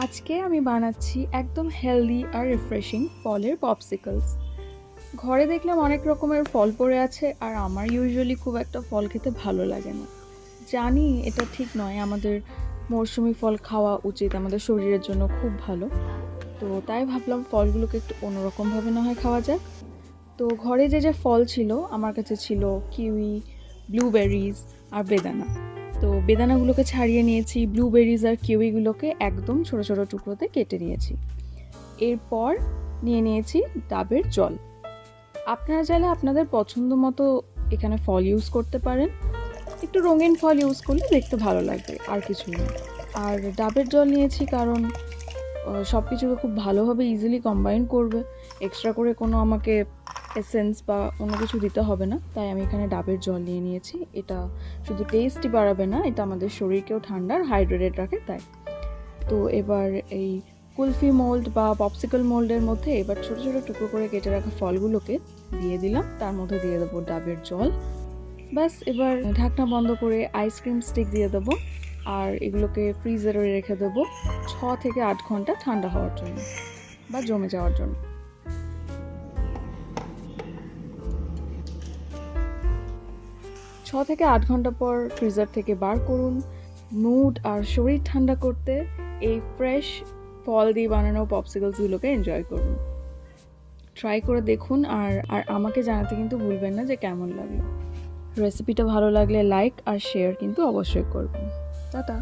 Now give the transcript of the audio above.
আজকে আমি বানাচ্ছি একদম হেলদি আর রিফ্রেশিং ফলের পপসিকলস। ঘরে দেখলাম অনেক রকমের ফল পড়ে আছে, আর আমার ইউজুয়ালি খুব একটা ফল খেতে ভালো লাগে না। জানি এটা ঠিক নয়, আমাদের মৌসুমি ফল খাওয়া উচিত, আমাদের শরীরের জন্য খুব ভালো। তো তাই ভাবলাম ফলগুলোকে একটু অন্যরকমভাবে না হয় খাওয়া যাক। তো ঘরে যে যে ফল ছিল আমার কাছে ছিল কিউই, ব্লুবেরিজ আর বেদানা। তো বেদানাগুলোকে ছাড়িয়ে নিয়েছি, ব্লুবেরিজ আর কিউইগুলোকে একদম ছোট ছোট টুকরোতে কেটে নিয়েছি। এরপর নিয়ে নিয়েছি ডাবের জল। আপনারা চাইলে আপনাদের পছন্দ মতো এখানে ফল ইউজ করতে পারেন। একটু রঙিন ফল ইউজ করলে দেখতে ভালো লাগবে, আর কিছু না। আর ডাবের জল নিয়েছি কারণ সব কিছুকে খুব ভালোভাবে ইজিলি কম্বাইন করবে। এক্সট্রা করে কোনো আমাকে এসেন্স বা অন্য কিছু দিতে হবে না, তাই আমি এখানে ডাবের জল নিয়ে নিয়েছি। এটা শুধু টেস্টই বাড়াবে না, এটা আমাদের শরীরকেও ঠান্ডা আর হাইড্রেটেড রাখে তাই। তো এবার এই কুলফি মোল্ড বা পপসিকল মোল্ডের মধ্যে এবার ছোটো ছোটো টুকরো করে কেটে রাখা ফলগুলোকে দিয়ে দিলাম, তার মধ্যে দিয়ে দেবো ডাবের জল। ব্যাস, এবার ঢাকনা বন্ধ করে আইসক্রিম স্টিক দিয়ে দেবো, আর এগুলোকে ফ্রিজারে রেখে দেবো 6 থেকে 8 ঘন্টা ঠান্ডা হওয়ার জন্য বা জমে যাওয়ার জন্য। 6 থেকে 8 ঘন্টা পর ফ্রিজার থেকে বার করুন। মুড আর শরীর ঠান্ডা করতে এই ফ্রেশ ফল দিয়ে বানানো পপসিকলসগুলোকে এনজয় করুন। ট্রাই করে দেখুন, আর আর আমাকে জানাতে কিন্তু ভুলবেন না যে কেমন লাগলো। রেসিপিটা ভালো লাগলে লাইক আর শেয়ার কিন্তু অবশ্যই করবেন। টাটা।